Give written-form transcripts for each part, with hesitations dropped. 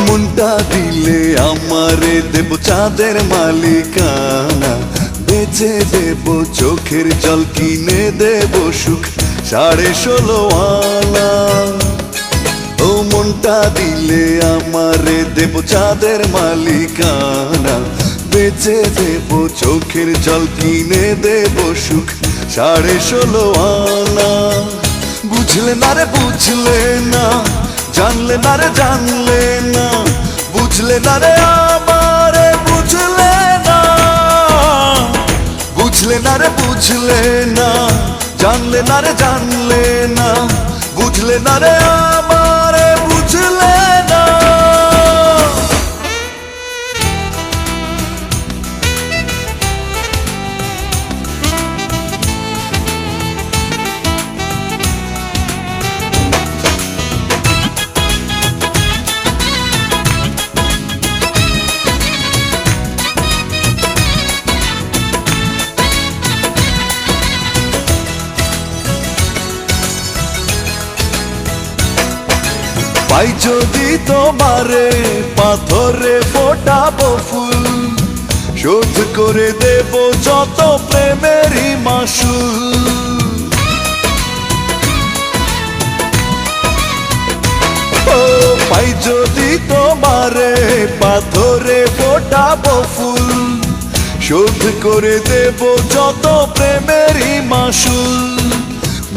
মনটা দিলে আমারে দেব চাঁদের মালিকানা, বেচে দেব চোখের জল, কিনে দেব সুখ 16.5 আনা। ও মনটা দিলে আমারে দেব চাঁদের মালিকানা, বেচে দেব চোখের জল, কিনে দেব সুখ 16.5 আনা। বুঝলে না রে বুঝলে না, জানলে না রে জানলে না, বুঝলে না রে আমারে বুঝলে না, বুঝলে না রে বুঝলে না, জানলে না রে জানলে না, বুঝলে না রে আমারে বুঝলে না। পাই যদি তোমারে পাথরে ফোটাবো ফুল, শোধ করে দেব যত প্রেমেরই মাসুল। ও পাই যদি তোমারে পাথরে ফোটাবো ফুল, শোধ করে দেব যত প্রেমেরই মাসুল।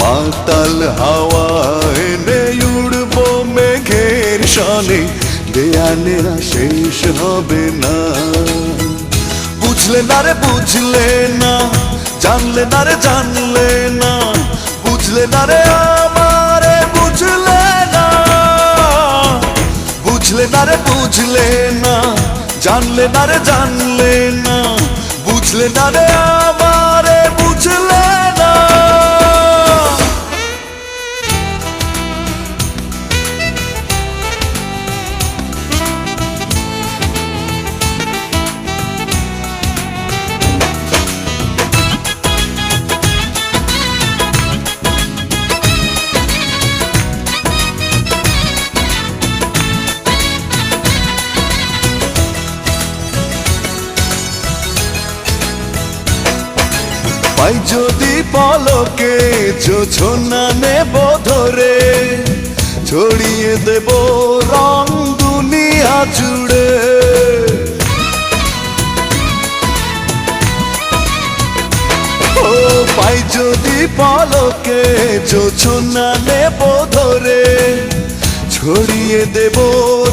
মাতাল হাওয়া এনে উড়বো মেঘের সনে, দেয়ানেরা শেষ হবে না। বুঝলে না রে বুঝলে না, জানলে না রে জানলে না, বুঝলে না রে আমারে বুঝলে না, বুঝলে না রে বুঝলে না, জানলে না রে জানলে না, বুঝলে না রে আমারে বুঝলে না। পাই যদি পলকে জোছনা নেব ধরে, ছড়িয়ে দেব রং দুনিয়া জুড়ে। ও পাই যদি পলকে জোছনা নেব ধরে, ছড়িয়ে দেব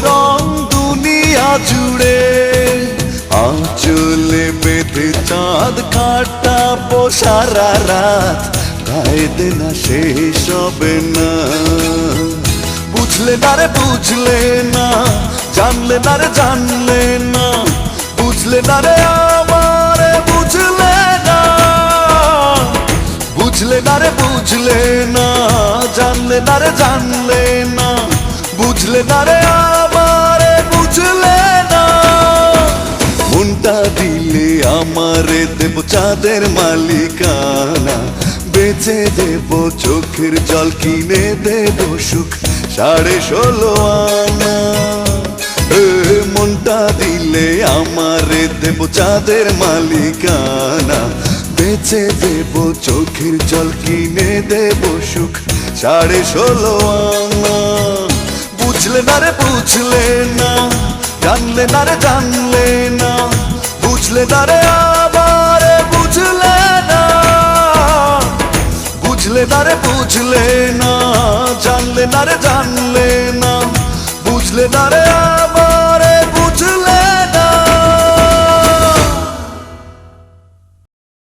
রং দুনিয়া জুড়ে। আঁচলে বেঁধে চাঁদ কাটাবো সারা রাত, গায়ে না শেষ হবে না। বুঝলে না রে বুঝলে না, জানলে না রে জানলে না, বুঝলে না রে আমারে বুঝলে না, বুঝলে না রে বুঝলে না, জানলে না রে জানলে না, বুঝলে না রে আমারে বুঝলে না। মনটা দিলে আমারে দেব চাঁদের মালিকানা, বেচে দেব চোখের জল, কিনে দেব সুখ 16.5 আনা। মনটা দিলে আমারে দেব চাঁদের মালিকানা, বেচে দেব চোখের জল, কিনে দেব সুখ 16.5 আনা। বুঝলে না রে বুঝলে না, জানলে না রে জানলে না, বুঝলে না রে আমারে বুঝলে না, বুঝলে না রে বুঝলে না, জানলে না রে জানলে না, বুঝলে না রে